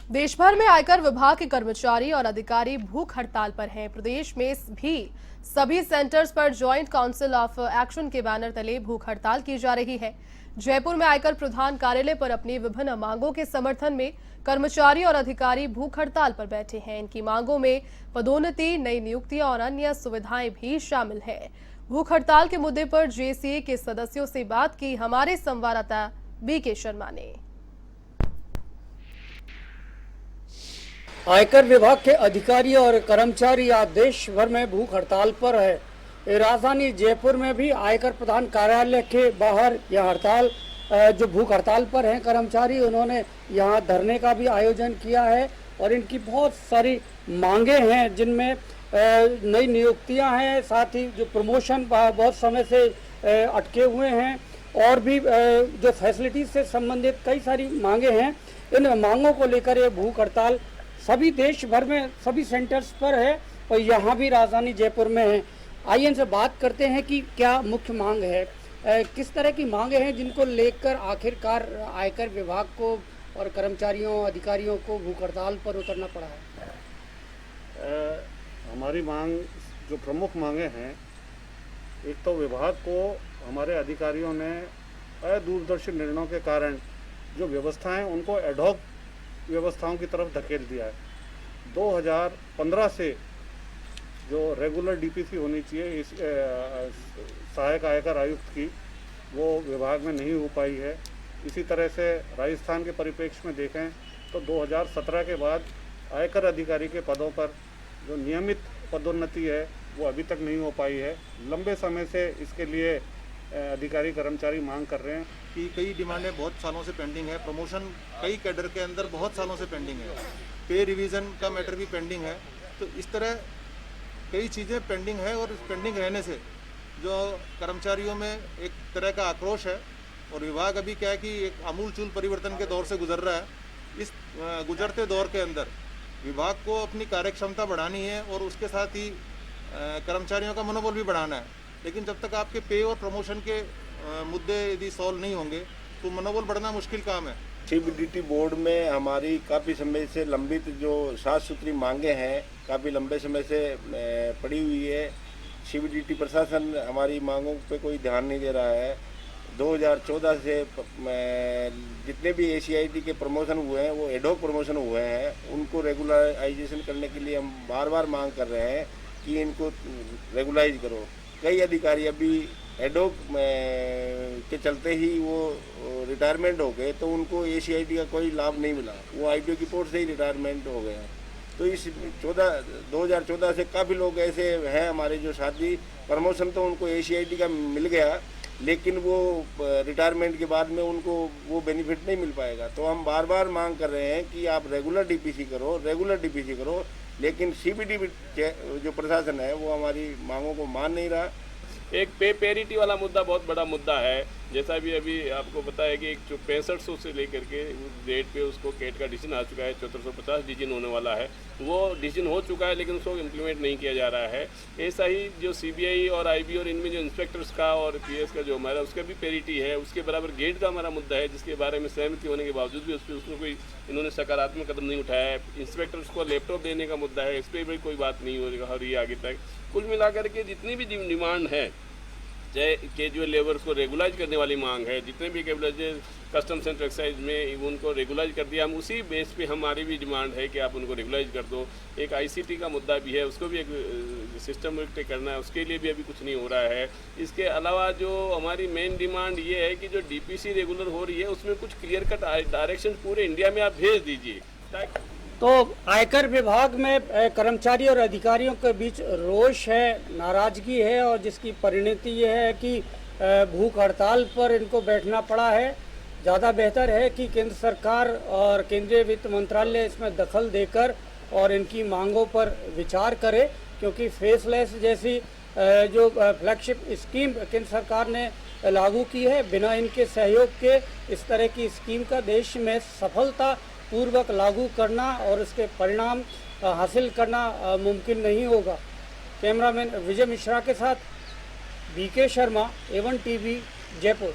देश भर में आयकर विभाग के कर्मचारी और अधिकारी भूख हड़ताल पर हैं। प्रदेश में भी सभी सेंटर्स पर ज्वाइंट काउंसिल ऑफ एक्शन के बैनर तले भूख हड़ताल की जा रही है। जयपुर में आयकर प्रधान कार्यालय पर अपनी विभिन्न मांगों के समर्थन में कर्मचारी और अधिकारी भूख हड़ताल पर बैठे हैं। इनकी मांगों में पदोन्नति, नई नियुक्तियां और अन्य सुविधाएं भी शामिल है। भूख हड़ताल के मुद्दे पर जेसीए के सदस्यों से बात की हमारे संवाददाता बीके शर्मा ने। आयकर विभाग के अधिकारी और कर्मचारी आज देश भर में भूख हड़ताल पर है। राजधानी जयपुर में भी आयकर प्रधान कार्यालय के बाहर यह हड़ताल जो भूख हड़ताल पर हैं कर्मचारी, उन्होंने यहां धरने का भी आयोजन किया है और इनकी बहुत सारी मांगे हैं, जिनमें नई नियुक्तियां हैं, साथ ही जो प्रमोशन बहुत समय से अटके हुए हैं और भी जो फैसिलिटीज से संबंधित कई सारी मांगे हैं। इन मांगों को लेकर ये भूख हड़ताल सभी देश भर में सभी सेंटर्स पर है और यहाँ भी राजधानी जयपुर में है। आइए इनसे बात करते हैं कि क्या मुख्य मांग है, किस तरह की मांगे हैं जिनको लेकर आखिरकार आयकर विभाग को और कर्मचारियों अधिकारियों को भूख हड़ताल पर उतरना पड़ा है। हमारी मांग जो प्रमुख मांगे हैं, एक तो विभाग को हमारे अधिकारियों ने अदूरदर्शी निर्णयों के कारण जो व्यवस्थाएं उनको एडहॉक व्यवस्थाओं की तरफ धकेल दिया है। 2015 से जो रेगुलर डीपीसी होनी चाहिए इस सहायक आयकर आयुक्त की, वो विभाग में नहीं हो पाई है। इसी तरह से राजस्थान के परिप्रेक्ष्य में देखें तो 2017 के बाद आयकर अधिकारी के पदों पर जो नियमित पदोन्नति है वो अभी तक नहीं हो पाई है। लंबे समय से इसके लिए अधिकारी कर्मचारी मांग कर रहे हैं कि कई डिमांडें बहुत सालों से पेंडिंग है। प्रमोशन कई कैडर के अंदर बहुत सालों से पेंडिंग है। पे रिवीजन का मैटर भी पेंडिंग है। तो इस तरह कई चीज़ें पेंडिंग है और पेंडिंग रहने से जो कर्मचारियों में एक तरह का आक्रोश है और विभाग अभी क्या है कि एक आमूलचूल परिवर्तन के दौर से गुजर रहा है। इस गुजरते दौर के अंदर विभाग को अपनी कार्यक्षमता बढ़ानी है और उसके साथ ही कर्मचारियों का मनोबल भी बढ़ाना है। लेकिन जब तक आपके पे और प्रमोशन के मुद्दे यदि सॉल्व नहीं होंगे तो मनोबल बढ़ना मुश्किल काम है। सीबीडीटी बोर्ड में हमारी काफ़ी समय से लंबित जो साफ सुथरी मांगे हैं, काफ़ी लंबे समय से पड़ी हुई है। सीबीडीटी प्रशासन हमारी मांगों पे कोई ध्यान नहीं दे रहा है। 2014 से जितने भी एसीआईटी के प्रमोशन हुए हैं वो एडहॉक प्रमोशन हुए हैं, उनको रेगुलराइजेशन करने के लिए हम बार बार मांग कर रहे हैं कि इनको रेगुलाइज करो। कई अधिकारी अभी एडहॉक के चलते ही वो रिटायरमेंट हो गए, तो उनको एसीआईटी का कोई लाभ नहीं मिला, वो आईटीओ की पोस्ट से ही रिटायरमेंट हो गए हैं। तो इस 2014 से काफ़ी लोग ऐसे हैं हमारे जो साथी, प्रमोशन तो उनको एसीआईटी का मिल गया लेकिन वो रिटायरमेंट के बाद में उनको वो बेनिफिट नहीं मिल पाएगा। तो हम बार बार मांग कर रहे हैं कि आप रेगुलर डीपीसी करो, लेकिन सीबीडी जो प्रशासन है वो हमारी मांगों को मान नहीं रहा। एक पे पेरिटी वाला मुद्दा बहुत बड़ा मुद्दा है। जैसा भी अभी आपको पता है कि 6500 से लेकर के डेट पे उसको केट का डिसीजन आ चुका है, 1450 डिसीजन होने वाला है। वो डिसीजन हो चुका है लेकिन उसको इम्प्लीमेंट नहीं किया जा रहा है। ऐसा ही जो सीबीआई और आईबी और इनमें जो इंस्पेक्टर्स का और पीएस का जो हमारा उसका भी पेरिटी है, उसके बराबर गेट का हमारा मुद्दा है, जिसके बारे में सहमति होने के बावजूद भी उसमें कोई इन्होंने सकारात्मक कदम नहीं उठाया है। इंस्पेक्टर्स को लैपटॉप देने का मुद्दा है, इस पर भी कोई बात नहीं हो रही है आगे तक। कुल मिलाकर के जितनी भी डिमांड है, चाहे कैजुअल लेबर्स को रेगुलाइज करने वाली मांग है, जितने भी कैजुअल कस्टम्स एंड एक्साइज में उनको रेगुलाइज कर दिया, हम उसी बेस पे हमारी भी डिमांड है कि आप उनको रेगुलाइज कर दो। एक आईसीटी का मुद्दा भी है, उसको भी एक सिस्टम करना है, उसके लिए भी अभी कुछ नहीं हो रहा है। इसके अलावा जो हमारी मेन डिमांड ये है कि जो डीपीसी रेगुलर हो रही है उसमें कुछ क्लियर कट डायरेक्शन पूरे इंडिया में आप भेज दीजिए। तो आयकर विभाग में कर्मचारी और अधिकारियों के बीच रोष है, नाराजगी है और जिसकी परिणति ये है कि भूख हड़ताल पर इनको बैठना पड़ा है। ज़्यादा बेहतर है कि केंद्र सरकार और केंद्रीय वित्त मंत्रालय इसमें दखल देकर और इनकी मांगों पर विचार करे, क्योंकि फेसलेस जैसी जो फ्लैगशिप स्कीम केंद्र सरकार ने लागू की है, बिना इनके सहयोग के इस तरह की स्कीम का देश में सफलता पूर्वक लागू करना और उसके परिणाम हासिल करना मुमकिन नहीं होगा। कैमरामैन विजय मिश्रा के साथ BK Sharma, A1 TV, Jaipur.